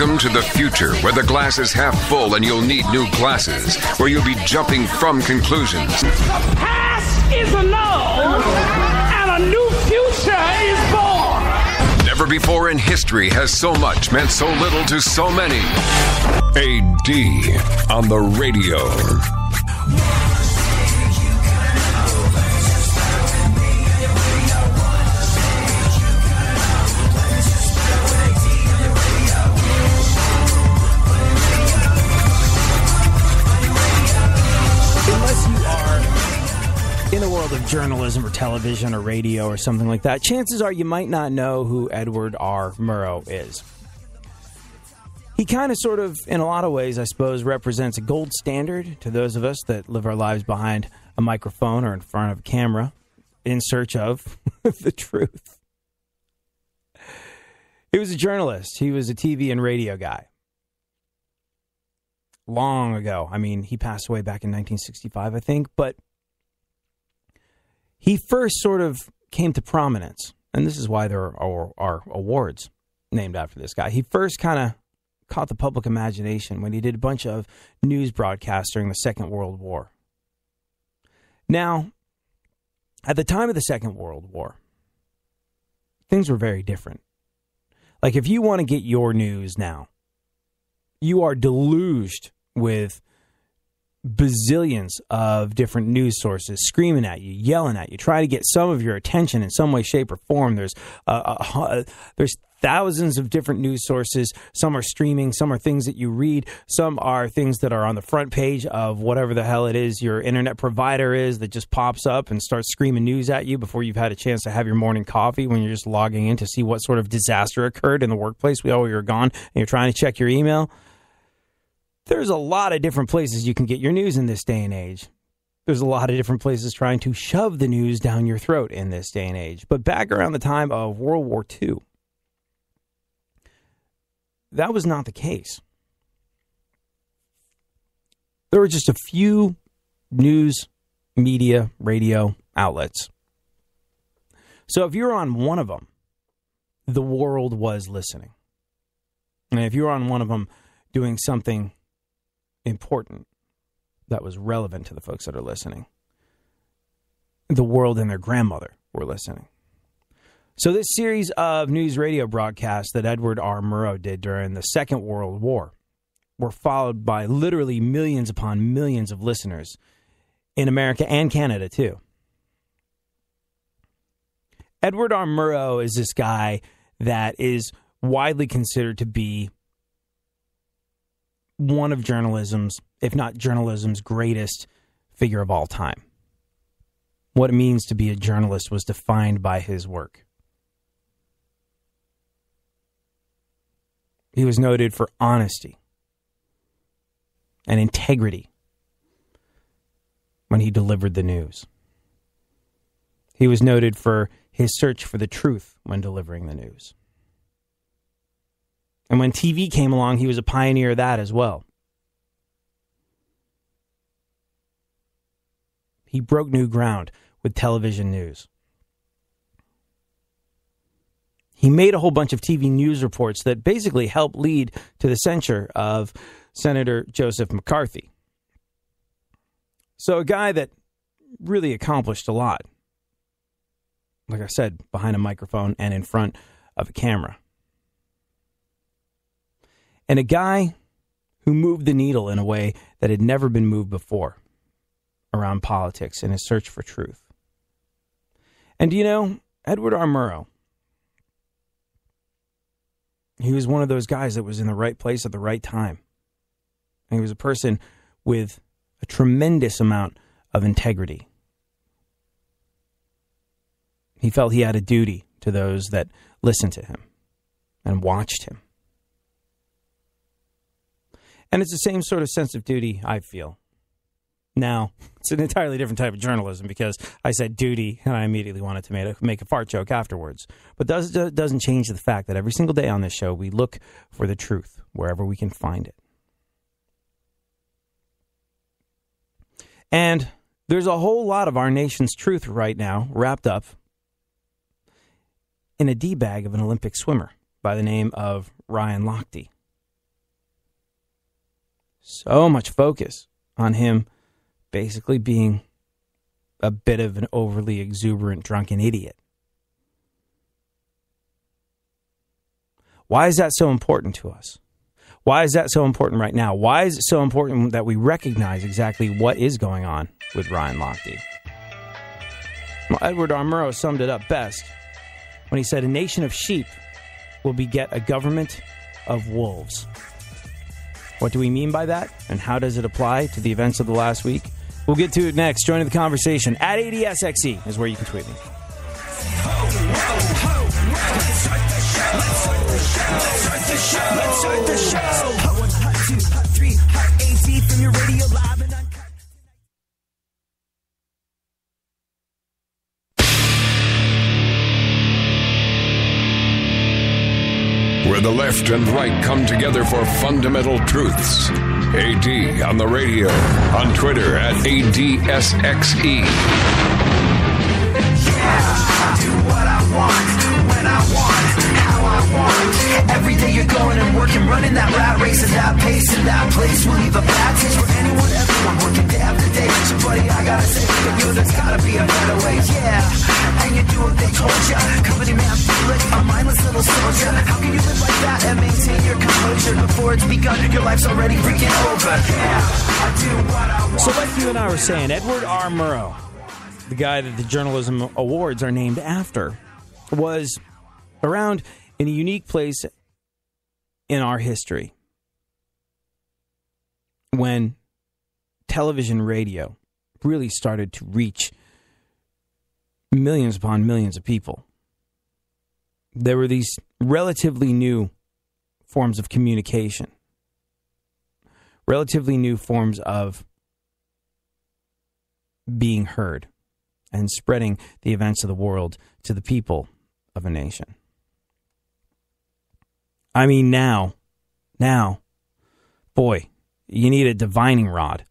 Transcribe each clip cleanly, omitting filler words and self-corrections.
Welcome to the future, where the glass is half full and you'll need new glasses, where you'll be jumping from conclusions. The past is annulled, and a new future is born. Never before in history has so much meant so little to so many. AD on the radio. In the world of journalism or television or radio or something like that, chances are you might not know who Edward R. Murrow is. He kind of sort of, in a lot of ways, I suppose, represents a gold standard to those of us that live our lives behind a microphone or in front of a camera in search of the truth. He was a journalist. He was a TV and radio guy. Long ago. I mean, he passed away back in 1965, I think, but he first sort of came to prominence, and this is why there are awards named after this guy. He first kind of caught the public imagination when he did a bunch of news broadcasts during the Second World War. Now, at the time of the Second World War, things were very different. Like, if you want to get your news now, you are deluged with bazillions of different news sources screaming at you, yelling at you, trying to get some of your attention in some way, shape, or form. There's thousands of different news sources. Some are streaming, some are things that you read, some are things that are on the front page of whatever the hell it is your internet provider is that just pops up and starts screaming news at you before you've had a chance to have your morning coffee, when you're just logging in to see what sort of disaster occurred in the workplace while you're gone and you're trying to check your email. There's a lot of different places you can get your news in this day and age. There's a lot of different places trying to shove the news down your throat in this day and age. But back around the time of World War II, that was not the case. There were just a few news, media, radio outlets. So if you're on one of them, the world was listening. And if you're on one of them doing something important that was relevant to the folks that are listening, the world and their grandmother were listening. So this series of news radio broadcasts that Edward R. Murrow did during the Second World War were followed by literally millions upon millions of listeners in America and Canada too. Edward R. Murrow is this guy that is widely considered to be one of journalism's, if not journalism's, greatest figure of all time. What it means to be a journalist was defined by his work. He was noted for honesty and integrity when he delivered the news. He was noted for his search for the truth when delivering the news. And when TV came along, he was a pioneer of that as well. He broke new ground with television news. He made a whole bunch of TV news reports that basically helped lead to the censure of Senator Joseph McCarthy. So a guy that really accomplished a lot. Like I said, behind a microphone and in front of a camera. And a guy who moved the needle in a way that had never been moved before around politics in his search for truth. And do you know, Edward R. Murrow, he was one of those guys that was in the right place at the right time. And he was a person with a tremendous amount of integrity. He felt he had a duty to those that listened to him and watched him. And it's the same sort of sense of duty I feel. Now, it's an entirely different type of journalism because I said duty and I immediately wanted to make a fart joke afterwards. But doesn't change the fact that every single day on this show, we look for the truth wherever we can find it. And there's a whole lot of our nation's truth right now wrapped up in a D-bag of an Olympic swimmer by the name of Ryan Lochte. So much focus on him basically being a bit of an overly exuberant, drunken idiot. Why is that so important to us? Why is that so important right now? Why is it so important that we recognize exactly what is going on with Ryan Lochte? Well, Edward R. Murrow summed it up best when he said, "A nation of sheep will beget a government of wolves." What do we mean by that? And how does it apply to the events of the last week? We'll get to it next. Joining the conversation at ADSXE is where you can tweet me. Where the left and right come together for fundamental truths. AD on the radio, on Twitter at ADSXE. I do what I want, when I want, how I want. Every day you're going and working, running that rat race at that pace and that place will leave a bad taste for anyone, everyone working day after day. So buddy, I gotta say, there's gotta be a better way, yeah. And you do what they told ya. Company man, feel it, a mindless little soldier. How can you live like that and maintain your composure before it's begun? Your life's already freaking over. Yeah, I do what I want. So like you and I were saying, Edward R. Murrow, the guy that the Journalism Awards are named after, was around in a unique place in our history when television radio really started to reach millions upon millions of people. There were these relatively new forms of communication, relatively new forms of being heard and spreading the events of the world to the people of a nation. I mean, now, boy, you need a divining rod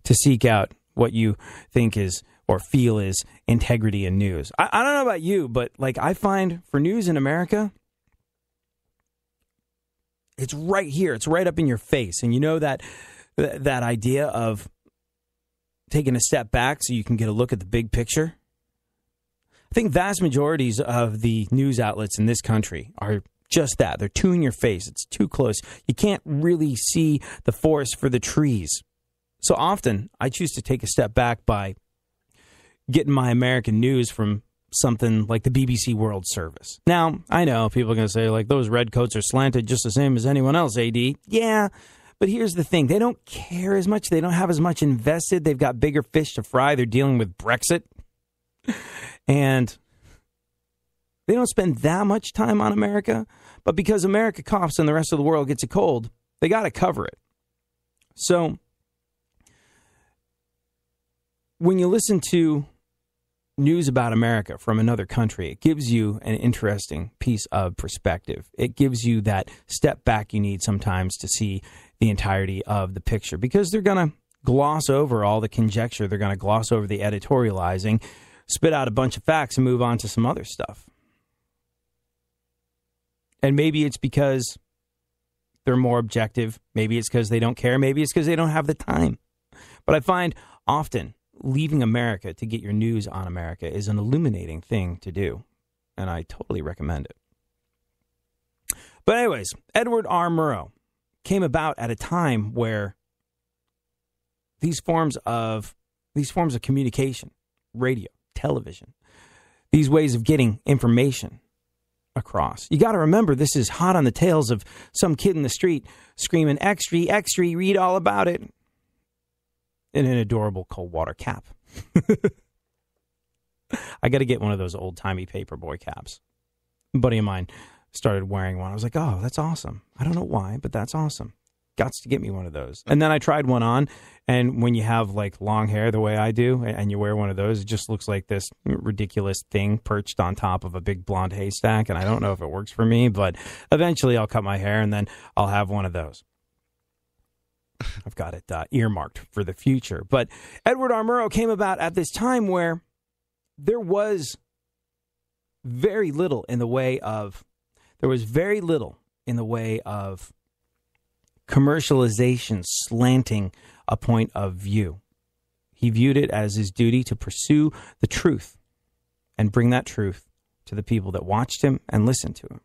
to seek out what you think is or feel is integrity in news. I don't know about you, but like I find for news in America, it's right here. It's right up in your face. And you know that idea of taking a step back so you can get a look at the big picture? I think vast majorities of the news outlets in this country are just that. They're too in your face. It's too close. You can't really see the forest for the trees. So often, I choose to take a step back by getting my American news from something like the BBC World Service. Now, I know people are going to say, like, those red coats are slanted just the same as anyone else, AD. Yeah, but here's the thing. They don't care as much. They don't have as much invested. They've got bigger fish to fry. They're dealing with Brexit. And they don't spend that much time on America. But because America coughs and the rest of the world gets a cold, they got to cover it. So when you listen to news about America from another country, it gives you an interesting piece of perspective. It gives you that step back you need sometimes to see the entirety of the picture, because they're going to gloss over all the conjecture. They're going to gloss over the editorializing, spit out a bunch of facts, and move on to some other stuff. And maybe it's because they're more objective. Maybe it's because they don't care. Maybe it's because they don't have the time. But I find often leaving America to get your news on America is an illuminating thing to do. And I totally recommend it. But anyways, Edward R. Murrow came about at a time where these forms of communication, radio, television, these ways of getting information across. You got to remember, this is hot on the tails of some kid in the street screaming, "Extra, extra, read all about it," in an adorable cold water cap. I got to get one of those old-timey paperboy caps. A buddy of mine started wearing one. I was like, oh, that's awesome. I don't know why, but that's awesome. Got to get me one of those. And then I tried one on, and when you have like long hair the way I do, and you wear one of those, it just looks like this ridiculous thing perched on top of a big blonde haystack, and I don't know if it works for me, but eventually I'll cut my hair, and then I'll have one of those. I've got it earmarked for the future. But Edward R. Murrow came about at this time where there was very little in the way of commercialization slanting a point of view. He viewed it as his duty to pursue the truth and bring that truth to the people that watched him and listened to him.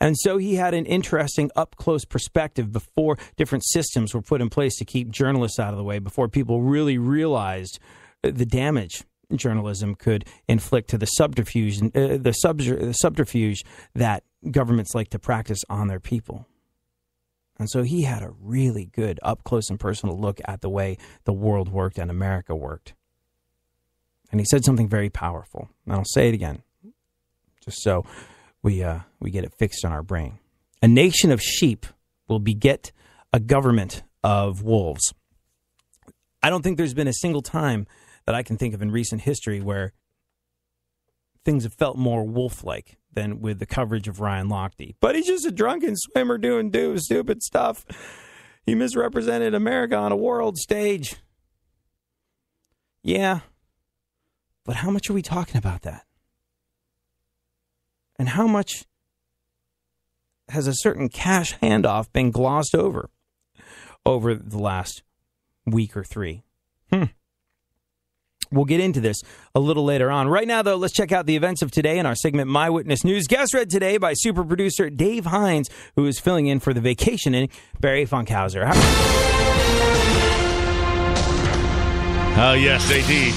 And so he had an interesting up-close perspective before different systems were put in place to keep journalists out of the way, before people really realized the damage journalism could inflict to the subterfuge that governments like to practice on their people. And so he had a really good up-close and personal look at the way the world worked and America worked. And he said something very powerful. And I'll say it again, just so we get it fixed on our brain. A nation of sheep will beget a government of wolves. I don't think there's been a single time that I can think of in recent history where things have felt more wolf-like than with the coverage of Ryan Lochte. But he's just a drunken swimmer doing stupid stuff. He misrepresented America on a world stage. Yeah. But how much are we talking about that? And how much has a certain cash handoff been glossed over the last week or three? We'll get into this a little later on. Right now, though, let's check out the events of today in our segment, My Witness News. Guest read today by super producer Dave Hines, who is filling in for the vacationing Barry Funkhauser. Yes, AD.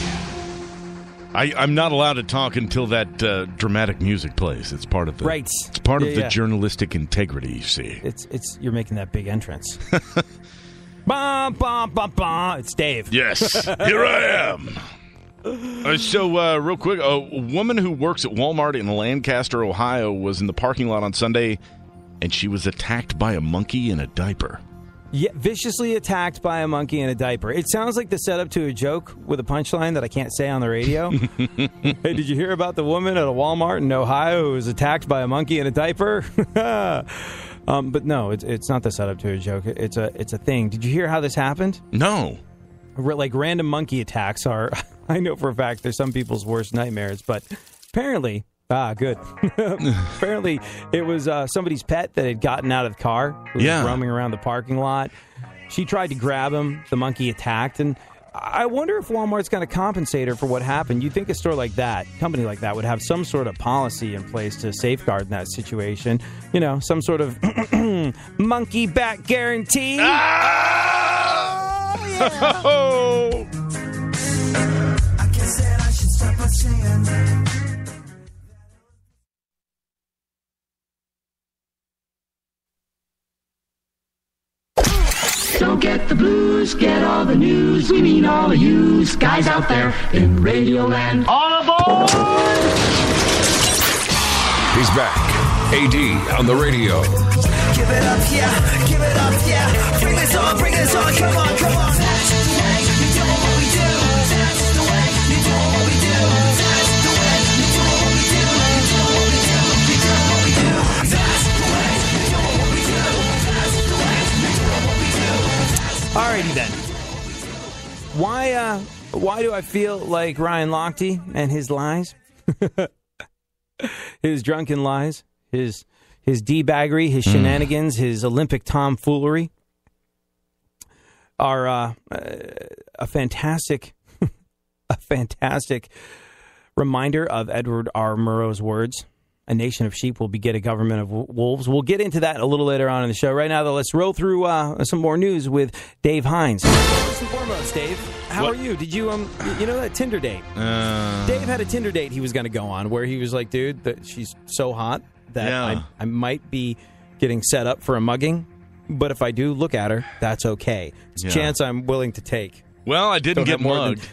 I'm not allowed to talk until that dramatic music plays. It's part of the It's part of the journalistic integrity. You see, it's you're making that big entrance. Bah, bah, bah, bah. It's Dave. Yes, here I am. So, real quick, a woman who works at Walmart in Lancaster, Ohio, was in the parking lot on Sunday, and she was attacked by a monkey in a diaper. Yeah, viciously attacked by a monkey in a diaper. It sounds like the setup to a joke with a punchline that I can't say on the radio. Hey, did you hear about the woman at a Walmart in Ohio who was attacked by a monkey in a diaper? But no, it's not the setup to a joke. It's a thing. Did you hear how this happened? No. Like random monkey attacks are, I know for a fact, they're some people's worst nightmares. But apparently, good. Apparently, it was somebody's pet that had gotten out of the car, who was roaming around the parking lot. She tried to grab him. The monkey attacked, and I wonder if Walmart's going to compensate her for what happened. You'd think a store like that, company like that, would have some sort of policy in place to safeguard in that situation. You know, some sort of monkey back guarantee. Oh, yeah. I guess that I should stop by saying Don't get the blues, get all the news. We mean all of you guys out there in Radio Land. All aboard! He's back. AD on the radio. give it up, yeah, give it up, yeah. Bring us on, come on, come on. That's the way you do what we do. That's the way you do what we do. That's the way you do what we do. You do what we do. You do what we do. That's the way you do what we do. That's the way you do what we do. Alrighty then. Why do I feel like Ryan Lochte and his lies? His drunken lies, his D-baggery, his shenanigans, his Olympic tomfoolery are a fantastic reminder of Edward R. Murrow's words. A nation of sheep will beget a government of wolves. We'll get into that a little later on in the show. Right now, though, let's roll through some more news with Dave Hines. First and foremost, Dave, how are you? Did you know that Tinder date? Dave had a Tinder date he was going to go on where he was like, dude, that she's so hot that I might be getting set up for a mugging. But if I do look at her, that's okay. It's a chance I'm willing to take. Well, I didn't get mugged.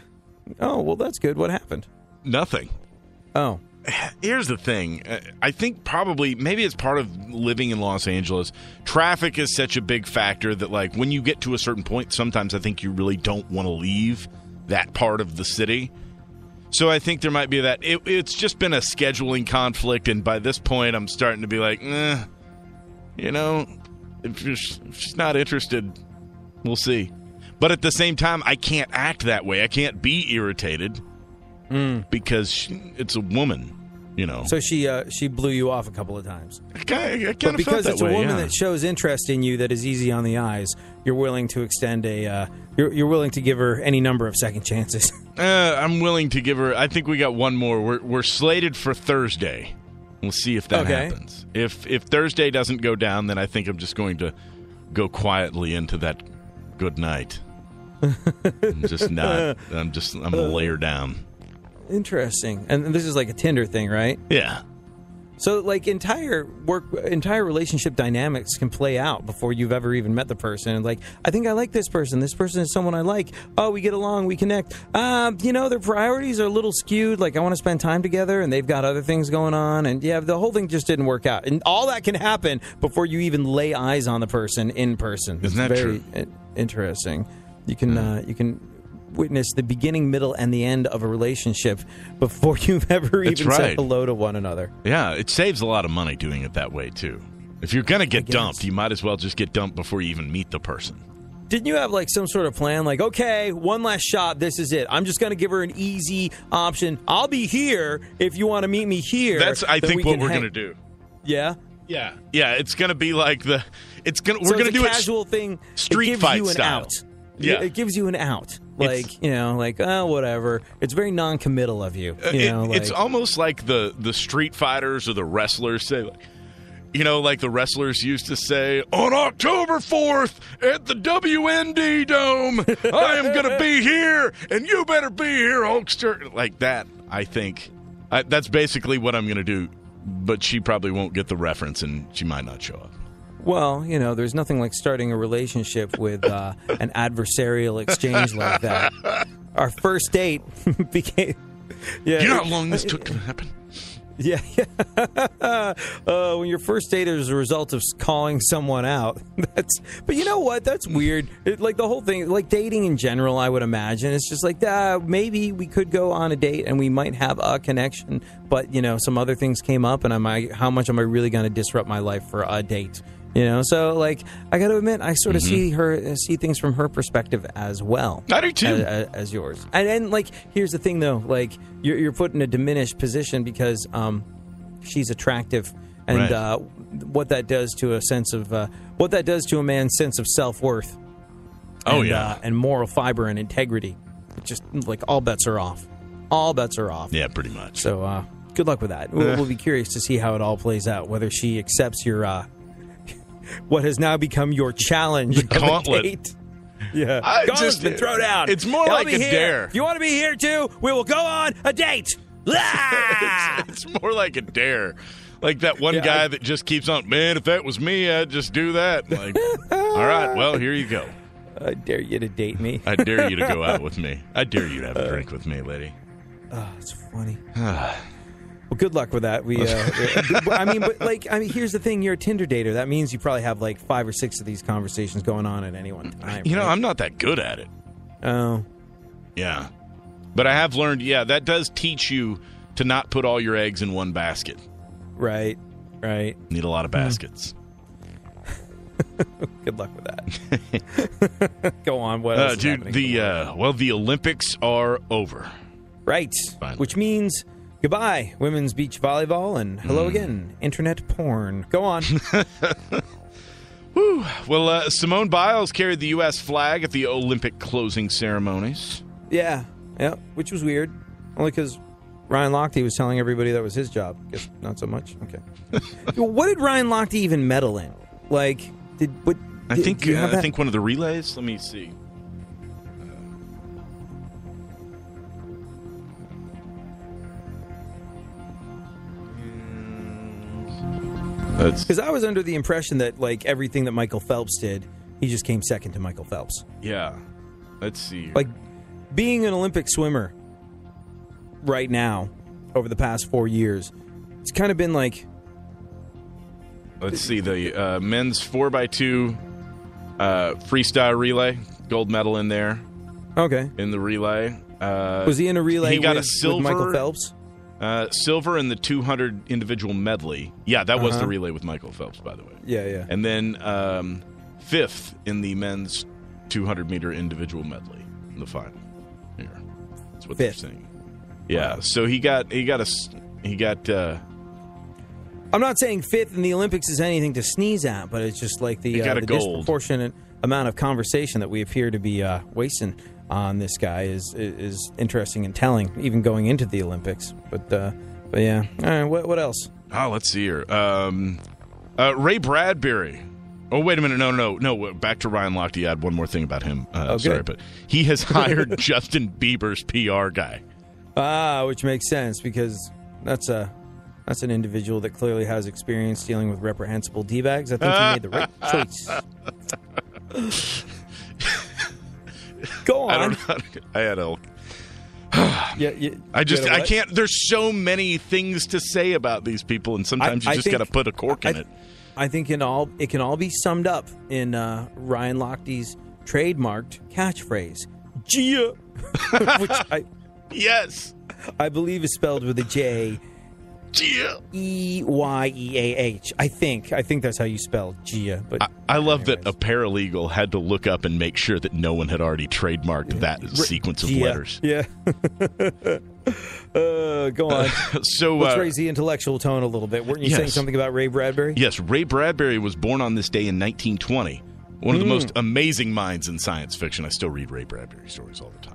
Oh, well, that's good. What happened? Nothing. Oh. Here's the thing. I think maybe it's part of living in Los Angeles. Traffic is such a big factor that, like, when you get to a certain point, sometimes I think you really don't want to leave that part of the city. So I think there might be that. It's just been a scheduling conflict, and by this point, I'm starting to be like, if she's not interested, we'll see. But at the same time, I can't act that way. I can't be irritated because it's a woman. So she blew you off a couple of times. I kind of But because felt it's that a way, woman yeah. that shows interest in you that is easy on the eyes, you're willing to extend you're willing to give her any number of second chances. I'm willing to give her. I think we got one more. We're slated for Thursday. We'll see if that happens. If Thursday doesn't go down, then I think I'm just going to go quietly into that good night. I'm going to lay her down. Interesting. And this is like a Tinder thing, right? Yeah. So, like, entire relationship dynamics can play out before you've ever even met the person. And like, I think I like this person. This person is someone I like. Oh, we get along. We connect. Their priorities are a little skewed. Like, I want to spend time together, and they've got other things going on. And, yeah, the whole thing just didn't work out. And all that can happen before you even lay eyes on the person in person. Isn't that very interesting. You can witness the beginning, middle, and the end of a relationship before you've ever even said hello to one another. Yeah, it saves a lot of money doing it that way, too. If you're going to get dumped, you might as well just get dumped before you even meet the person. Didn't you have, like, some sort of plan? Like, okay, one last shot, this is it. I'm just going to give her an easy option. I'll be here if you want to meet me here. That's, I think, what we're going to do. Yeah? Yeah, it's going to be like we're going to do a casual thing. Street fight style. Out. Yeah. It gives you an out. Whatever. It's very non-committal of you. It's almost like the street fighters or the wrestlers say, like the wrestlers used to say, on October 4th at the WND Dome, I am going to be here, and you better be here, Hulkster. Like that, I think. That's basically what I'm going to do, but she probably won't get the reference, and she might not show up. Well, there's nothing like starting a relationship with an adversarial exchange like that. Our first date became... Yeah, you know how long this took to happen? Yeah. When your first date is a result of calling someone out. But you know what? That's weird. Like the whole thing, like dating in general, I would imagine. It's just like, maybe we could go on a date and we might have a connection. But, some other things came up and how much am I really going to disrupt my life for a date? So like I got to admit, I sort of see things from her perspective as well. I do too, as yours. And like here's the thing though, like you're put in a diminished position because she's attractive, and what that does to a man's sense of self-worth. And moral fiber and integrity. It just like all bets are off. All bets are off. Yeah, pretty much. So good luck with that. We'll be curious to see how it all plays out. Whether she accepts your. What has now become your challenge? The gauntlet. Date. Yeah, gauntlet's been thrown out. It's more like a dare. If you want to be here too, we will go on a date. It's more like a dare. Like that one guy that just keeps on, man, if that was me, I'd just do that. Like, all right, well, here you go. I dare you to date me. I dare you to go out with me. I dare you to have a drink with me, lady. Oh, it's funny. Well, good luck with that. Here's the thing. You're a Tinder dater. That means you probably have like 5 or 6 of these conversations going on at any one time. Right? I'm not that good at it. Oh. Yeah. But I have learned, that does teach you to not put all your eggs in one basket. Right. Need a lot of baskets. Good luck with that. Go on. What else is happening? The Olympics are over. Right. Finally. Which means... goodbye, women's beach volleyball, and hello again, internet porn. Go on. Woo. Well, Simone Biles carried the U.S. flag at the Olympic closing ceremonies. Yeah, which was weird. Only because Ryan Lochte was telling everybody that was his job. Guess not so much. Okay. What did Ryan Lochte even medal in? Like, I think one of the relays. Let me see. Because I was under the impression that, like, everything that Michael Phelps did, he just came second to Michael Phelps. Yeah. Let's see. Like, being an Olympic swimmer right now, over the past 4 years, it's kind of been like... Let's see. The men's 4x2 freestyle relay, gold medal in there. Okay. In the relay. Was he in a relay a silver, with Michael Phelps? Silver in the 200 individual medley. Yeah, that was the relay with Michael Phelps, by the way. Yeah. And then 5th in the men's 200-meter individual medley in the final. Here. That's what they're saying. Yeah, so he got. I'm not saying fifth in the Olympics is anything to sneeze at, but it's just like the disproportionate amount of conversation that we appear to be wasting on this guy is interesting and telling, even going into the Olympics. But yeah, all right. What else? Oh, let's see here. Ray Bradbury. Oh, wait a minute. No. Back to Ryan Lochte. I had one more thing about him. Sorry, but he has hired Justin Bieber's PR guy. Which makes sense because that's an individual that clearly has experience dealing with reprehensible D-bags. I think he made the right choice. Go on. I don't know. I had a... I can't. There's so many things to say about these people, and sometimes you just got to put a cork in it. I think it can all be summed up in Ryan Lochte's trademarked catchphrase, Gia, which I believe is spelled with a J. Gia. Eyeah. I think that's how you spell Gia. But I love that a paralegal had to look up and make sure that no one had already trademarked that sequence of letters. Yeah. Go on. So let's raise the intellectual tone a little bit. Weren't you saying something about Ray Bradbury? Yes, Ray Bradbury was born on this day in 1920. One of the most amazing minds in science fiction. I still read Ray Bradbury stories all the time.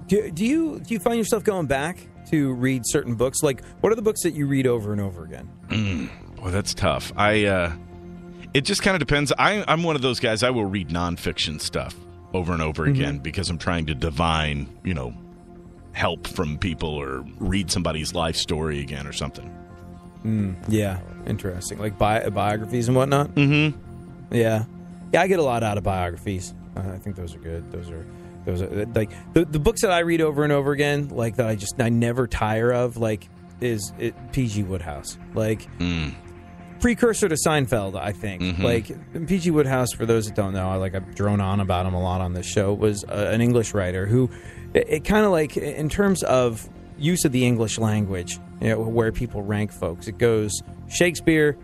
Do you find yourself going back to read certain books? Like, what are the books that you read over and over again? Boy, that's tough. It just kind of depends. I'm one of those guys. I will read nonfiction stuff over and over again because I'm trying to divine, help from people or read somebody's life story again or something. Yeah, interesting. Like biographies and whatnot? Mm-hmm. Yeah, I get a lot out of biographies. I think those are good. Those are like the books that I read over and over again, like that I never tire of, like is P.G. Wodehouse. Like precursor to Seinfeld, I think. Like P.G. Wodehouse, for those that don't know, I've drone on about him a lot on this show, was an English writer who it kind of like in terms of use of the English language, where people rank folks, it goes Shakespeare,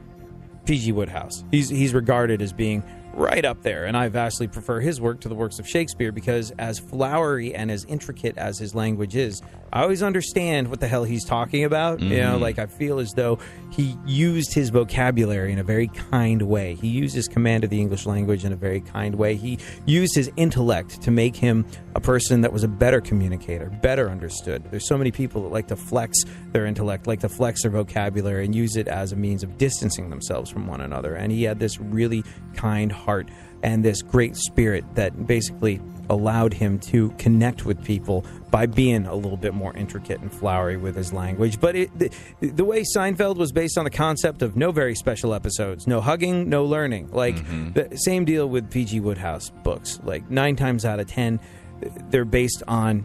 P.G. Wodehouse. He's regarded as being right up there, and I vastly prefer his work to the works of Shakespeare because as flowery and as intricate as his language is, I always understand what the hell he's talking about. I feel as though he used his vocabulary in a very kind way. He used his command of the English language in a very kind way. He used his intellect to make him a person that was a better communicator, better understood. There's so many people that like to flex their intellect, like to flex their vocabulary and use it as a means of distancing themselves from one another. And he had this really kind heart and this great spirit that basically allowed him to connect with people by being a little bit more intricate and flowery with his language. But the way Seinfeld was based on the concept of no very special episodes, no hugging, no learning. Like the same deal with P.G. Wodehouse books. Like 9 times out of 10, they're based on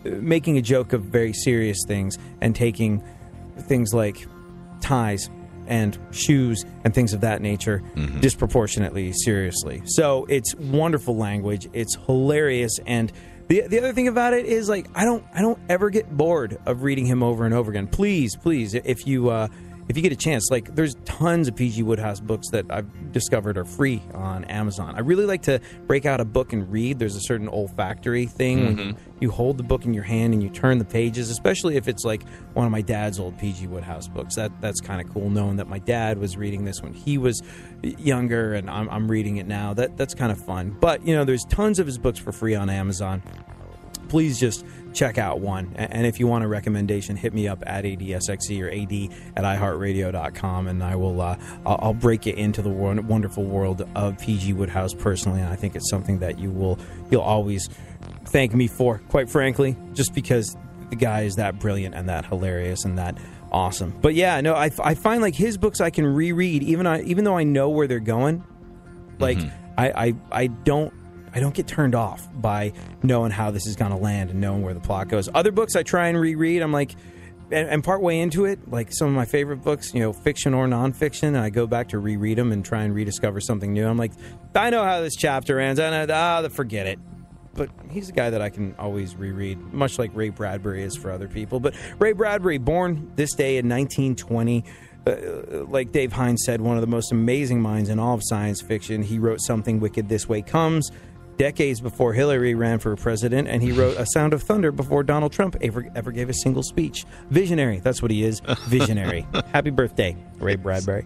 making a joke of very serious things and taking things like ties and shoes and things of that nature disproportionately seriously. So it's wonderful language. It's hilarious. And the other thing about it is, like, I don't ever get bored of reading him over and over again. Please, if you get a chance, like, there's tons of P.G. Wodehouse books that I've discovered are free on Amazon. I really like to break out a book and read. There's a certain olfactory thing when you hold the book in your hand and you turn the pages, especially if it's like one of my dad's old P.G. Wodehouse books. That's kind of cool, knowing that my dad was reading this when he was younger and I'm reading it now. That's kind of fun. But, there's tons of his books for free on Amazon. Please just check out one. And if you want a recommendation, hit me up at ADSXE or AD@iHeartRadio.com, and I will I'll break it into the wonderful world of P.G. Wodehouse personally. And I think it's something that you'll always thank me for, quite frankly, just because the guy is that brilliant and that hilarious and that awesome. But yeah, no, I find like his books I can reread even though I know where they're going. Like I don't get turned off by knowing how this is going to land and knowing where the plot goes. Other books I try and reread, I'm like, and part way into it, like some of my favorite books, fiction or nonfiction, and I go back to reread them and try and rediscover something new. I'm like, I know how this chapter ends. I know, forget it. But he's a guy that I can always reread, much like Ray Bradbury is for other people. But Ray Bradbury, born this day in 1920, like Dave Hines said, one of the most amazing minds in all of science fiction. He wrote Something Wicked This Way Comes, decades before Hillary ran for president, and he wrote A Sound of Thunder before Donald Trump ever gave a single speech. Visionary. That's what he is. Visionary. Happy birthday, Ray Bradbury.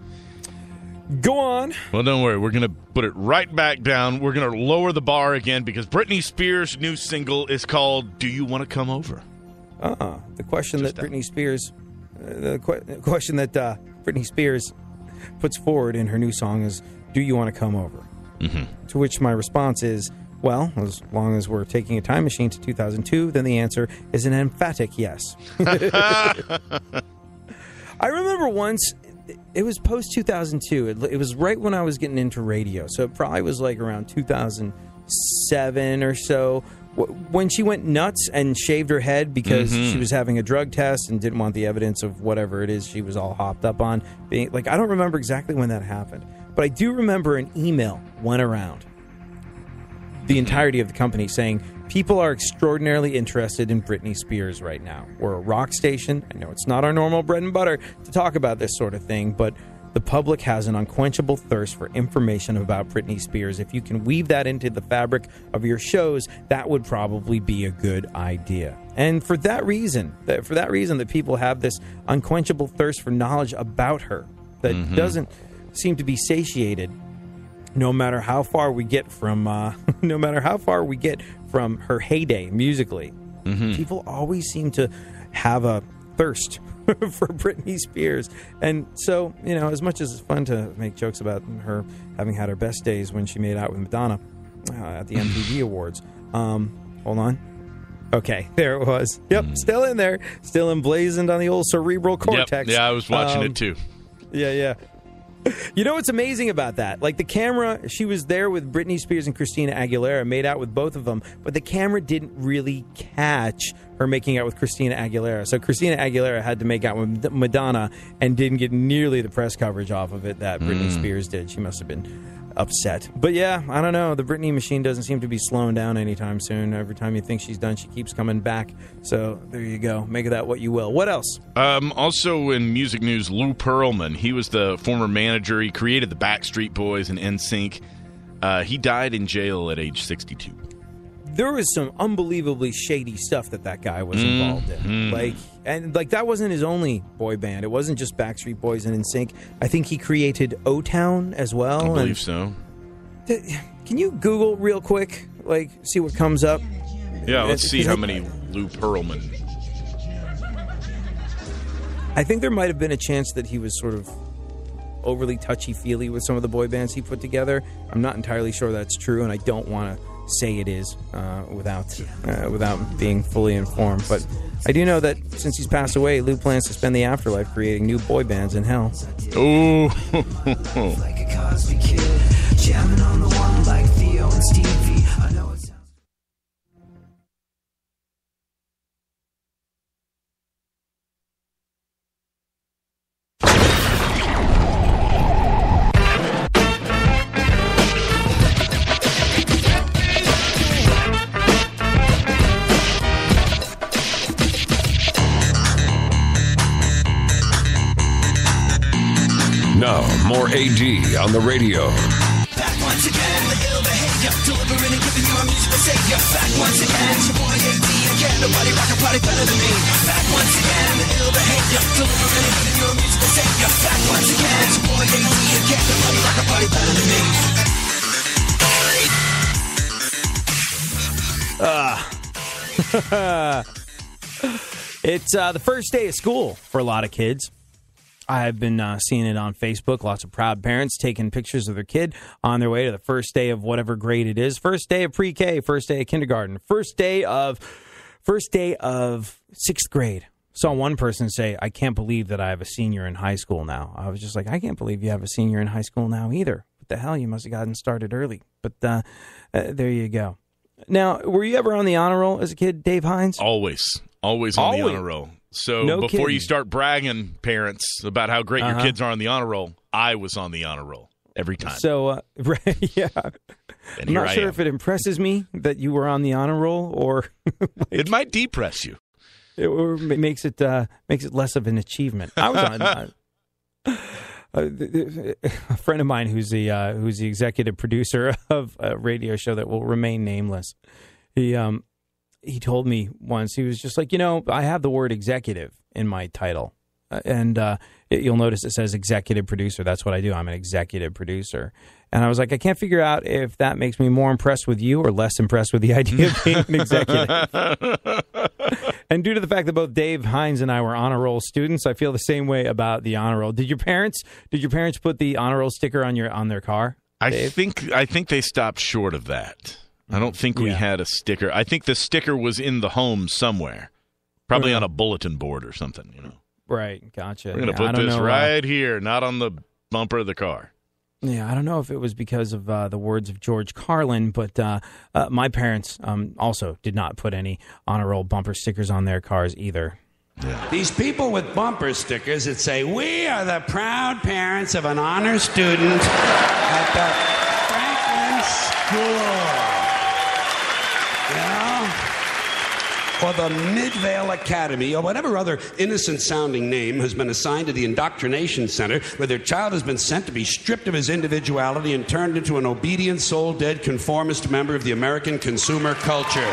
Go on. Well, don't worry. We're going to put it right back down. We're going to lower the bar again because Britney Spears' new single is called Do You Want to Come Over? The question that Britney Spears... The question that Britney Spears puts forward in her new song is, do you want to come over? Mm-hmm. To which my response is, well, as long as we're taking a time machine to 2002, then the answer is an emphatic yes. I remember once, it was post-2002. It was right when I was getting into radio, so it probably was like around 2007 or so, when she went nuts and shaved her head because she was having a drug test and didn't want the evidence of whatever it is she was all hopped up on. I don't remember exactly when that happened, but I do remember an email went around the entirety of the company saying, people are extraordinarily interested in Britney Spears right now. We're a rock station. I know it's not our normal bread and butter to talk about this sort of thing, but the public has an unquenchable thirst for information about Britney Spears. If you can weave that into the fabric of your shows, that would probably be a good idea. And for that reason, that people have this unquenchable thirst for knowledge about her that doesn't seem to be satiated, no matter how far we get from her heyday musically. People always seem to have a thirst for Britney Spears. And so, as much as it's fun to make jokes about her having had her best days when she made out with Madonna at the MTV Awards. Hold on. Okay, there it was. Yep, still in there. Still emblazoned on the old cerebral cortex. Yep. Yeah, I was watching it too. Yeah. You know what's amazing about that? Like the camera, she was there with Britney Spears and Christina Aguilera, made out with both of them, but the camera didn't really catch her making out with Christina Aguilera. So Christina Aguilera had to make out with Madonna and didn't get nearly the press coverage off of it that Britney Spears did. She must have been upset. But yeah, I don't know. The Britney machine doesn't seem to be slowing down anytime soon. Every time you think she's done, she keeps coming back. So there you go. Make of that what you will. What else? Also in music news, Lou Pearlman. He was the former manager. He created the Backstreet Boys and NSYNC. He died in jail at age 62. There was some unbelievably shady stuff that guy was involved in. That wasn't his only boy band. It wasn't just Backstreet Boys and NSYNC. I think he created O-Town as well. I believe so. Can you Google real quick, see what comes up? Yeah, let's see how many Lou Pearlman. I think there might have been a chance that he was sort of overly touchy-feely with some of the boy bands he put together. I'm not entirely sure that's true, and I don't want to say it is without being fully informed. But I do know that since he's passed away, Lou plans to spend the afterlife creating new boy bands in hell. Ooh. Like a Cosby kid, jamming on the one like Theo and Stevie. I know it sounds... Now, more AD on the radio. Back once again, the ill behavior, delivering and giving you a musical savior. Back once again, it's your boy AD again. Nobody rock a party better than me. Back once again, the ill behavior, delivering and giving you a musical savior. Back once again, it's your boy AD again. Nobody rock a party better than me. It's the first day of school for a lot of kids. I've been seeing it on Facebook. Lots of proud parents taking pictures of their kid on their way to the first day of whatever grade it is. First day of pre-K, first day of kindergarten, first day of sixth grade. Saw one person say, I can't believe that I have a senior in high school now. I was just like, I can't believe you have a senior in high school now either. What the hell? You must have gotten started early. But there you go. Now, were you ever on the honor roll as a kid, Dave Hines? Always on the honor roll. So before you start bragging, parents, about how great your kids are on the honor roll, I was on the honor roll every time. So, yeah. And I'm not sure if it impresses me that you were on the honor roll or... it might depress you. It makes it less of an achievement. I was on... a friend of mine who's the executive producer of a radio show that will remain nameless. He told me once, he was just like, I have the word executive in my title. And you'll notice it says executive producer. That's what I do. I'm an executive producer. And I was like, I can't figure out if that makes me more impressed with you or less impressed with the idea of being an executive. And due to the fact that both Dave Hines and I were honor roll students, I feel the same way about the honor roll. Did your parents put the honor roll sticker on their car, Dave? I think they stopped short of that. I don't think we had a sticker. I think the sticker was in the home somewhere, probably on a bulletin board or something. Right, gotcha. We're going to put this right here, not on the bumper of the car. Yeah, I don't know if it was because of the words of George Carlin, but my parents also did not put any honor roll bumper stickers on their cars either. Yeah. These people with bumper stickers that say, "We are the proud parents of an honor student at the Franklin School." Or the Midvale Academy, or whatever other innocent-sounding name has been assigned to the indoctrination center, where their child has been sent to be stripped of his individuality and turned into an obedient, soul-dead, conformist member of the American consumer culture.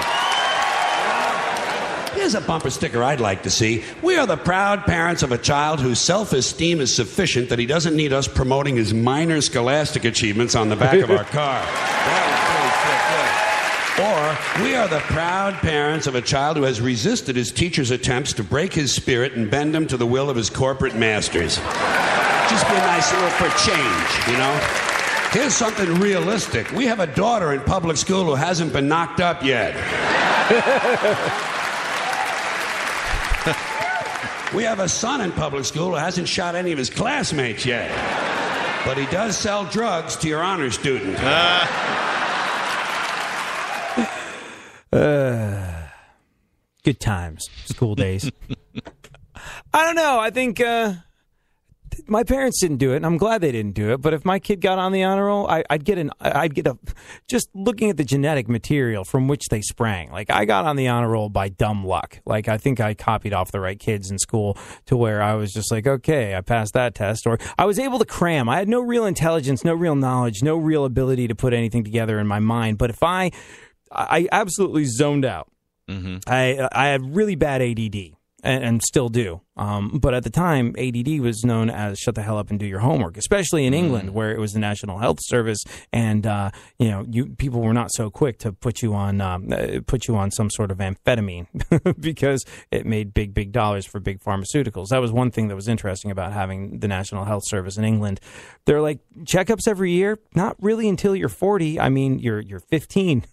Here's a bumper sticker I'd like to see. We are the proud parents of a child whose self-esteem is sufficient that he doesn't need us promoting his minor scholastic achievements on the back of our car. Or, we are the proud parents of a child who has resisted his teacher's attempts to break his spirit and bend him to the will of his corporate masters. Just be nice little for change, Here's something realistic. We have a daughter in public school who hasn't been knocked up yet. We have a son in public school who hasn't shot any of his classmates yet. But he does sell drugs to your honor student. Good times, school days. I don't know. I think my parents didn't do it, and I'm glad they didn't do it. But if my kid got on the honor roll, I'd get a just looking at the genetic material from which they sprang. Like, I got on the honor roll by dumb luck. Like, I think I copied off the right kids in school to where I was just like, okay, I passed that test, or I was able to cram. I had no real intelligence, no real knowledge, no real ability to put anything together in my mind. But if I absolutely zoned out. Mm-hmm. I had really bad ADD and still do. But at the time, ADD was known as shut the hell up and do your homework, especially in England, where it was the National Health Service, and people were not so quick to put you on some sort of amphetamine because it made big dollars for big pharmaceuticals. That was one thing that was interesting about having the National Health Service in England. They're like, checkups every year, not really until you're 40. I mean, you're 15.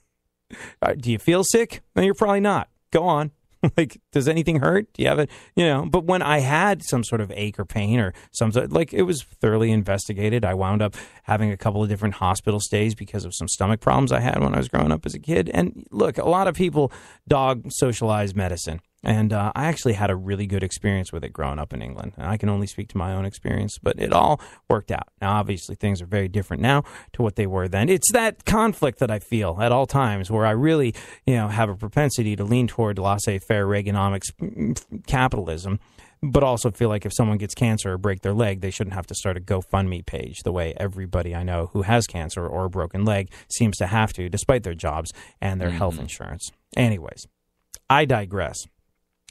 Do you feel sick? No, you're probably not. Go on. Like, does anything hurt? Do you have it? But when I had some sort of ache or pain or it was thoroughly investigated. I wound up having a couple of different hospital stays because of some stomach problems I had when I was growing up as a kid. And look, a lot of people dog socialize medicine. And I actually had a really good experience with it growing up in England. And I can only speak to my own experience, but it all worked out. Now, obviously, things are very different now to what they were then. It's that conflict that I feel at all times where I really, have a propensity to lean toward laissez-faire Reaganomics capitalism, but also feel like if someone gets cancer or break their leg, they shouldn't have to start a GoFundMe page the way everybody I know who has cancer or a broken leg seems to have to, despite their jobs and their health insurance. Anyways, I digress.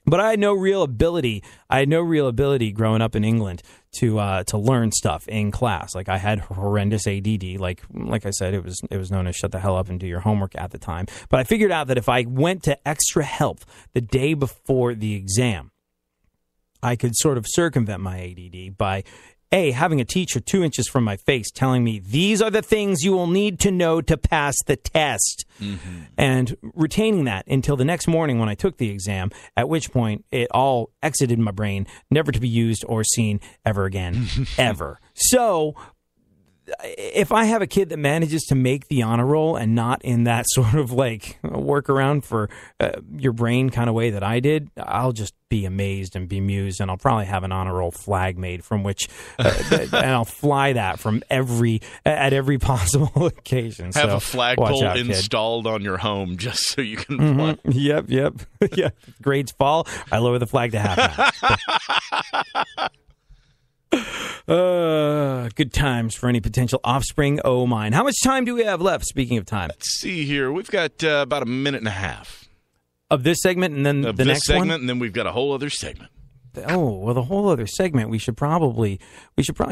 But I had no real ability. Growing up in England to learn stuff in class. Like, I had horrendous ADD. Like I said, it was known as shut the hell up and do your homework at the time. But I figured out that if I went to extra help the day before the exam, I could sort of circumvent my ADD by having a teacher 2 inches from my face telling me, these are the things you will need to know to pass the test. Mm-hmm. And retaining that until the next morning when I took the exam, at which point it all exited my brain, never to be used or seen ever again, ever. So if I have a kid that manages to make the honor roll and not in that sort of like workaround for your brain kind of way that I did, I'll just be amazed and bemused, and I'll probably have an honor roll flag made from which, and I'll fly that from at every possible occasion. Have so, a flagpole installed on your home just so you can fly. Yep. Yeah. Grades fall, I lower the flag to half. Good times for any potential offspring. Oh, mine. How much time do we have left, speaking of time? Let's see here. We've got about a minute and a half. Of this segment and then of the this next segment, one? and then we've got a whole other segment. Oh, well, the whole other segment, we should probably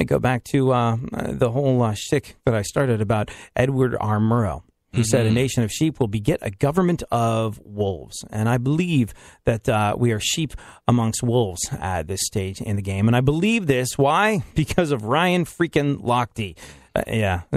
go back to the whole shtick that I started about Edward R. Murrow, who said a nation of sheep will beget a government of wolves. And I believe that we are sheep amongst wolves at this stage in the game. And I believe this. Why? Because of Ryan freaking Lochte.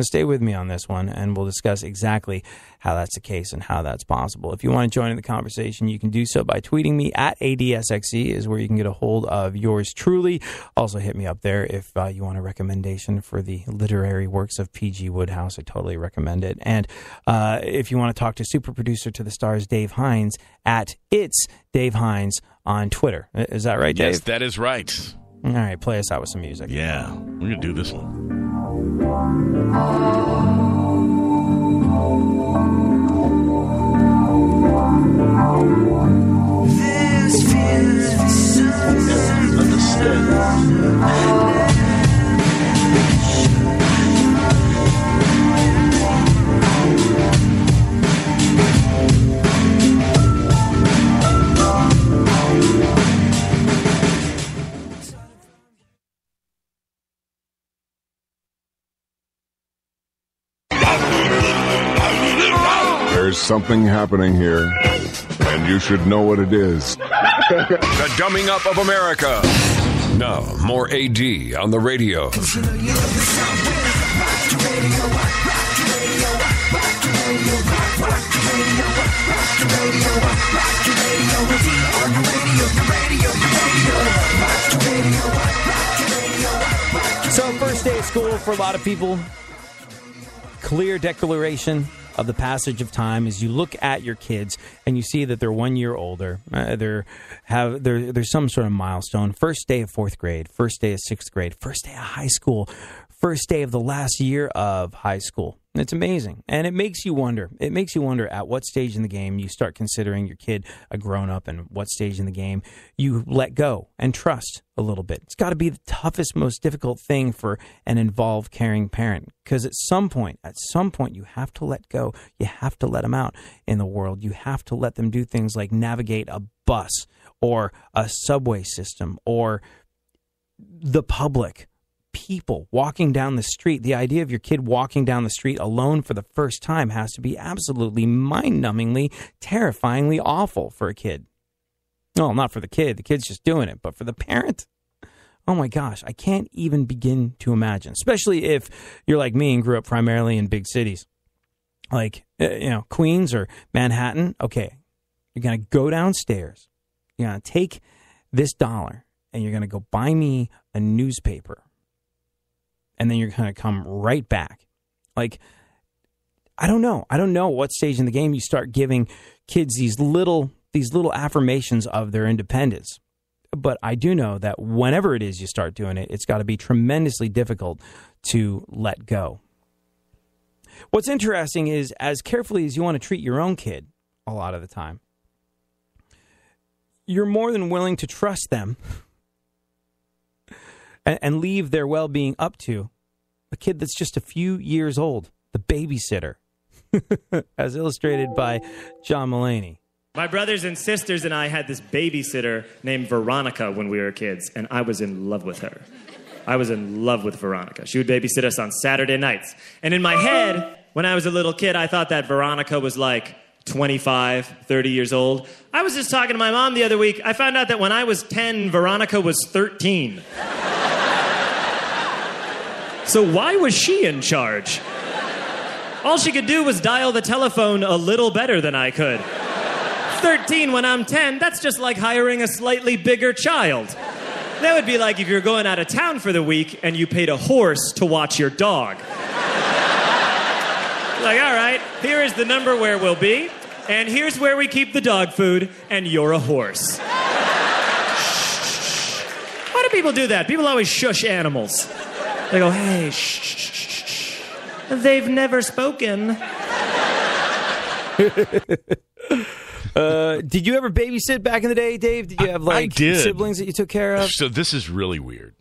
Stay with me on this one, and we'll discuss exactly how that's the case and how that's possible. If you want to join in the conversation, you can do so by tweeting me at ADSXE is where you can get a hold of yours truly. Also, hit me up there if you want a recommendation for the literary works of P.G. Woodhouse. I totally recommend it. And if you want to talk to super producer to the stars, Dave Hines, at It's Dave Hines on Twitter. Is that right, Dave? Yes, that is right. All right, play us out with some music. Yeah, we're going to do this one. This feels so understood. There's something happening here, and you should know what it is. The Dumbing Up of America. Now, more AD on the radio. So, first day of school for a lot of people, clear declaration of the passage of time as you look at your kids and you see that they're 1 year older. There's some sort of milestone. First day of fourth grade, first day of sixth grade, first day of high school, first day of the last year of high school. It's amazing. And it makes you wonder. It makes you wonder at what stage in the game you start considering your kid a grown-up and what stage in the game you let go and trust a little bit. It's got to be the toughest, most difficult thing for an involved, caring parent because at some point, you have to let go. You have to let them out in the world. You have to let them do things like navigate a bus or a subway system or the public. People walking down the street, the idea of your kid walking down the street alone for the first time has to be absolutely mind-numbingly, terrifyingly awful for a kid. Well, not for the kid. The kid's just doing it. But for the parent, oh my gosh, I can't even begin to imagine, especially if you're like me and grew up primarily in big cities like, Queens or Manhattan. Okay, you're going to go downstairs. You're going to take this $1 and you're going to go buy me a newspaper. And then you're going to come right back. Like, I don't know. I don't know what stage in the game you start giving kids these little affirmations of their independence. But I do know that whenever it is you start doing it, it's got to be tremendously difficult to let go. What's interesting is as carefully as you want to treat your own kid a lot of the time, you're more than willing to trust them and leave their well-being up to a kid that's just a few years old, the babysitter, as illustrated by John Mulaney. My brothers and sisters and I had this babysitter named Veronica when we were kids, and I was in love with her. I was in love with Veronica. She would babysit us on Saturday nights. And in my head, when I was a little kid, I thought that Veronica was like 25, 30 years old. I was just talking to my mom the other week. I found out that when I was 10, Veronica was 13. So why was she in charge? All she could do was dial the telephone a little better than I could. 13 when I'm 10, that's just like hiring a slightly bigger child. That would be like if you're going out of town for the week and you paid a horse to watch your dog. Like, all right, here is the number where we'll be, and here's where we keep the dog food, and you're a horse. Why do people do that? People always shush animals. They go, hey, shh, shh, shh, shh. They've never spoken. Did you ever babysit back in the day, Dave? Did you have, I did. siblings that you took care of? So this is really weird.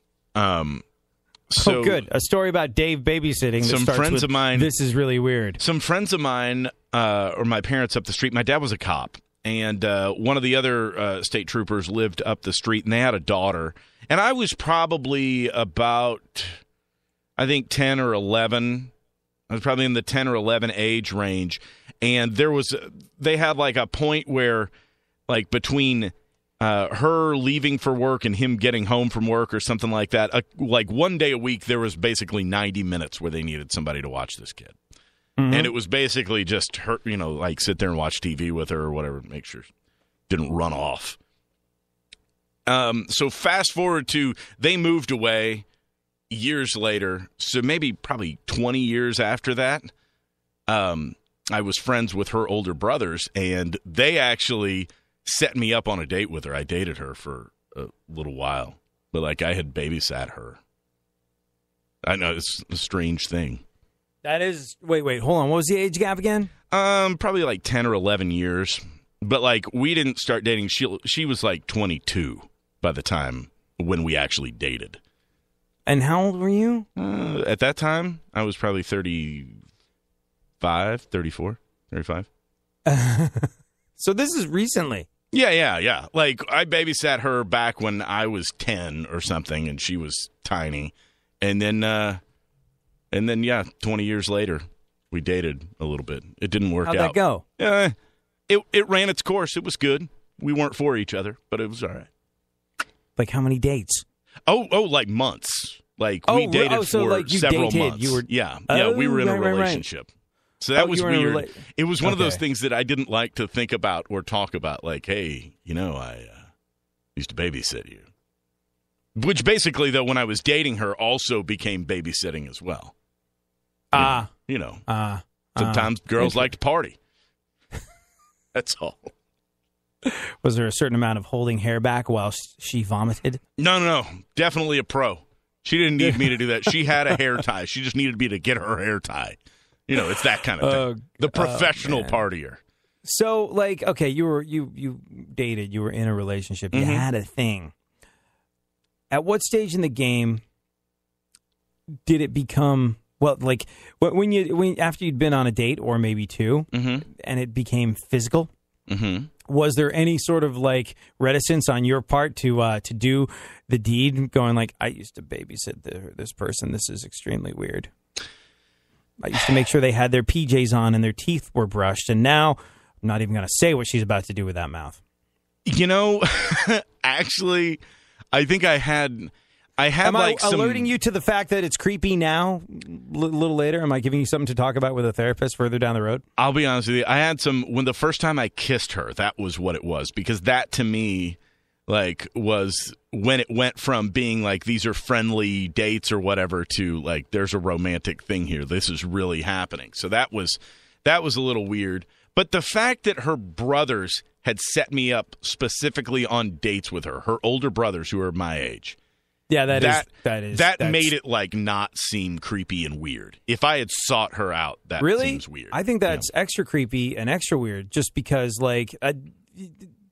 So good. A story about Dave babysitting. That some starts friends with, of mine. This is really weird. Some friends of mine, or my parents up the street. My dad was a cop, and one of the other state troopers lived up the street, and they had a daughter. And I was probably about, I think, 10 or 11. I was probably in the 10 or 11 age range. And they had like a point where, like, between her leaving for work and him getting home from work or something like that, like one day a week, there was basically 90 minutes where they needed somebody to watch this kid. Mm-hmm. And it was basically just her, like sit there and watch TV with her or whatever, make sure she didn't run off. So fast forward to they moved away years later. So maybe probably 20 years after that, I was friends with her older brothers, and they actually set me up on a date with her. I dated her for a little while, but like I had babysat her. I know it's a strange thing. That is. Wait, hold on. What was the age gap again? Probably like 10 or 11 years. But like we didn't start dating. She was like 22 by the time when we actually dated. And how old were you? At that time, I was probably 35, 34, 35. So this is recently. Yeah. Like, I babysat her back when I was 10 or something, and she was tiny. And then, 20 years later, we dated a little bit. It didn't work out. How'd that go? It ran its course. It was good. We weren't for each other, but it was all right. Like, how many dates? Oh, like months. Like, we dated so for like you several dated. months. You were, we were in a relationship. Right. So that was weird. It was one of those things that I didn't like to think about or talk about. Like, hey, I used to babysit you. Which basically, though, when I was dating her, also became babysitting as well. Sometimes girls like to party. That's all. Was there a certain amount of holding hair back while she vomited? No. Definitely a pro. She didn't need me to do that. She had a hair tie. She just needed me to get her hair tie. It's that kind of thing. The professional partier. So, like, okay, you dated, you were in a relationship, you had a thing. At what stage in the game did it become like when after you'd been on a date or maybe two, and it became physical? Mm-hmm. Was there any sort of like reticence on your part to do the deed? Going like, I used to babysit this person. This is extremely weird. I used to make sure they had their PJs on and their teeth were brushed, and now I'm not even going to say what she's about to do with that mouth. Actually, I think I had. Am I alerting you to the fact that it's creepy now? A little later, am I giving you something to talk about with a therapist further down the road? I'll be honest with you. I had when the first time I kissed her, that was what it was, because that to me, like, was when it went from being like these are friendly dates or whatever to like there's a romantic thing here. This is really happening. So that was a little weird. But the fact that her brothers had set me up specifically on dates with her older brothers who are my age. Yeah, that made it like not seem creepy and weird. If I had sought her out, that seems weird. I think that's extra creepy and extra weird, just because like it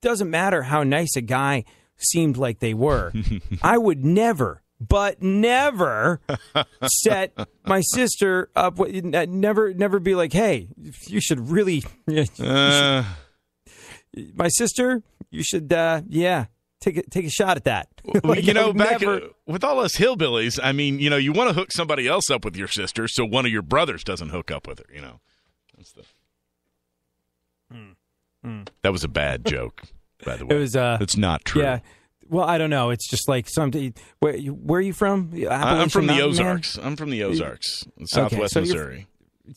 doesn't matter how nice a guy seemed like they were. I would never set my sister up. Never be like, hey, you should really. My sister, you should. Take a shot at that. Like, with all us hillbillies, I mean, you want to hook somebody else up with your sister, so one of your brothers doesn't hook up with her. That's That was a bad joke, by the way. It was. It's not true. Yeah. Well, I don't know. It's just like where are you from? I'm from the Ozarks. I'm from the Ozarks, Southwest Missouri.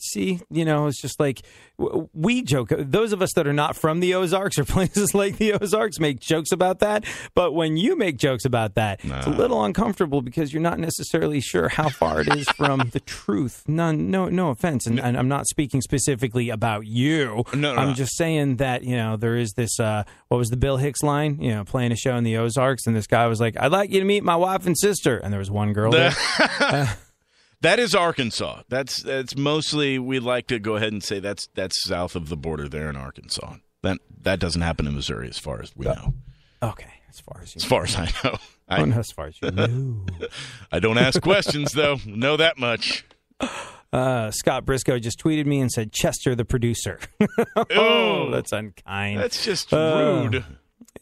See, it's just like we joke. Those of us that are not from the Ozarks or places like the Ozarks make jokes about that. But when you make jokes about that, it's a little uncomfortable because you're not necessarily sure how far it is from the truth. No offense. And I'm not speaking specifically about you. No. I'm just saying that, there is this, what was the Bill Hicks line? Playing a show in the Ozarks. And this guy was like, I'd like you to meet my wife and sister. And there was one girl there. That is Arkansas. That's mostly, we'd like to go ahead and say that's south of the border there in Arkansas. That doesn't happen in Missouri as far as we know. Okay. As far as I know. As far as you know. I don't ask questions, though. Know that much. Scott Briscoe just tweeted me and said, Chester the producer. Oh, that's unkind. That's just rude.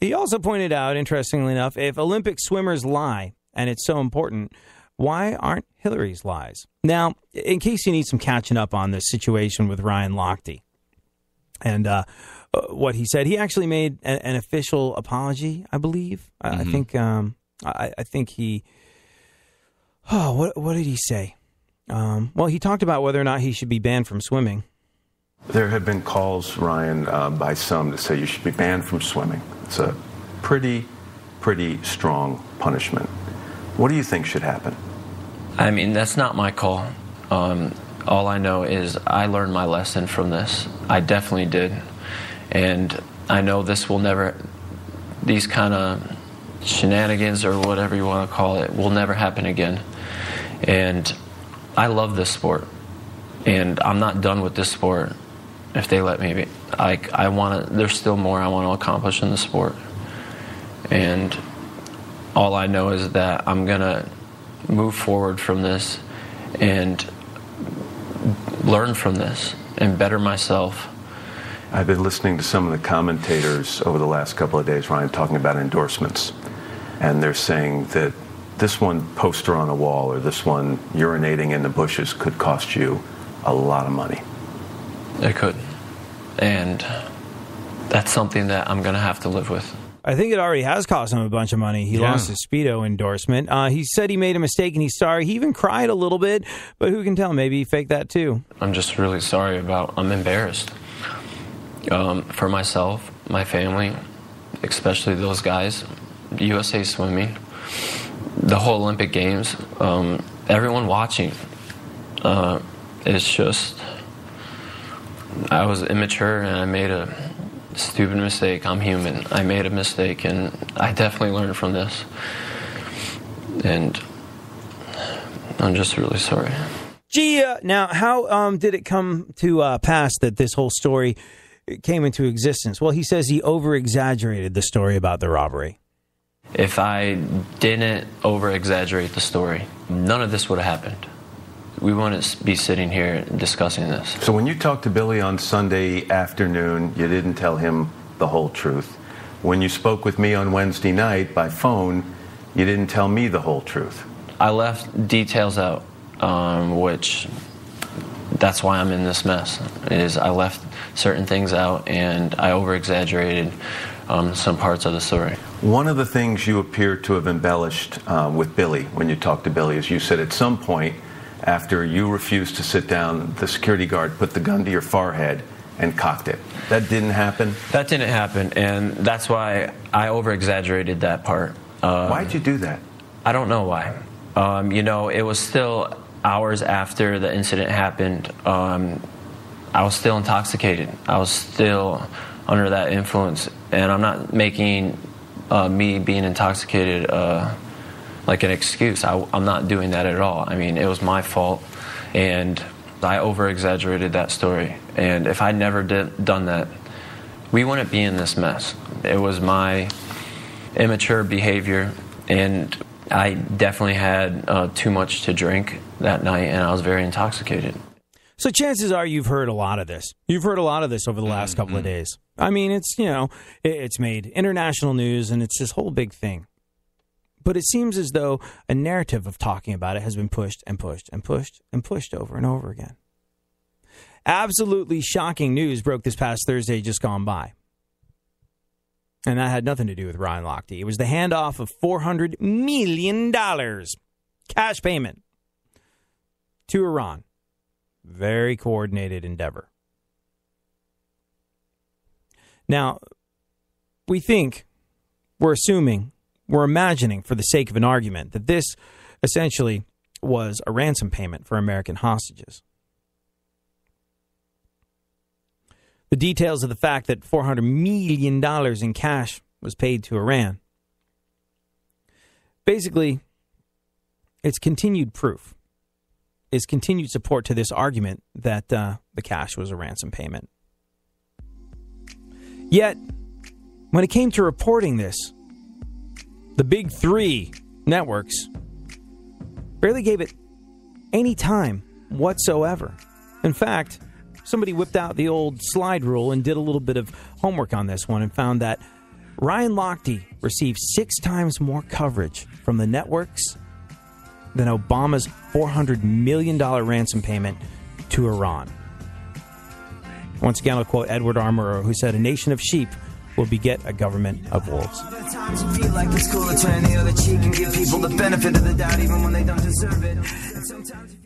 He also pointed out, interestingly enough, if Olympic swimmers lie, and it's so important, why aren't Hillary's lies? Now, in case you need some catching up on this situation with Ryan Lochte and what he said, he actually made an official apology, I believe. Mm-hmm. I think he... Oh, what did he say? Well, he talked about whether or not he should be banned from swimming. There have been calls, Ryan, by some to say you should be banned from swimming. It's a pretty strong punishment. What do you think should happen? I mean, that's not my call. All I know is I learned my lesson from this. I definitely did. And I know this will never, these kind of shenanigans or whatever you want to call it, will never happen again. And I love this sport. And I'm not done with this sport if they let me be. I want to, there's still more I want to accomplish in the sport. And all I know is that I'm going to move forward from this and learn from this and better myself. I've been listening to some of the commentators over the last couple of days, Ryan, talking about endorsements. And they're saying that this one poster on the wall or this one urinating in the bushes could cost you a lot of money. It could. And that's something that I'm going to have to live with. I think it already has cost him a bunch of money. He lost his Speedo endorsement. He said he made a mistake and he's sorry. He even cried a little bit, but who can tell? Maybe he faked that too. I'm just really sorry I'm embarrassed. For myself, my family, especially those guys, USA Swimming, the whole Olympic Games, everyone watching. It's just, I was immature and I made a stupid mistake. I'm human. I made a mistake and I definitely learned from this. And I'm just really sorry. Gee, now how did it come to pass that this whole story came into existence? Well, he says he over-exaggerated the story about the robbery. If I didn't over-exaggerate the story, none of this would have happened. We wouldn't be sitting here discussing this. So when you talked to Billy on Sunday afternoon, you didn't tell him the whole truth. When you spoke with me on Wednesday night by phone, you didn't tell me the whole truth. I left details out, which that's why I'm in this mess, is I left certain things out and I over-exaggerated some parts of the story. One of the things you appear to have embellished with Billy when you talked to Billy is you said at some point after you refused to sit down, the security guard put the gun to your forehead and cocked it. That didn't happen? That didn't happen, and that's why I over-exaggerated that part. Why'd you do that? I don't know why. It was still hours after the incident happened. I was still intoxicated. I was still under that influence, and I'm not making me being intoxicated like an excuse. I'm not doing that at all. I mean, it was my fault, and I over-exaggerated that story. And if I never done that, we wouldn't be in this mess. It was my immature behavior, and I definitely had too much to drink that night, and I was very intoxicated. So chances are you've heard a lot of this. You've heard a lot of this over the last couple of days. I mean, it's, it's made international news, and it's this whole big thing. But it seems as though a narrative of talking about it has been pushed and pushed and pushed and pushed over and over again. Absolutely shocking news broke this past Thursday just gone by. And that had nothing to do with Ryan Lochte. It was the handoff of $400 million cash payment to Iran. Very coordinated endeavor. Now, we're assuming, we're imagining for the sake of an argument that this essentially was a ransom payment for American hostages. The details of the fact that $400 million in cash was paid to Iran. Basically, it's continued proof. It's continued support to this argument that the cash was a ransom payment. Yet, when it came to reporting this, the big three networks barely gave it any time whatsoever. In fact, somebody whipped out the old slide rule and did a little bit of homework on this one and found that Ryan Lochte received 6 times more coverage from the networks than Obama's $400 million ransom payment to Iran. Once again, I'll quote Edward Armour, who said, "A nation of sheep will beget a government of wolves." Sometimes you feel like it's cool to turn the other cheek and give people the benefit of the doubt even when they don't deserve it. And sometimes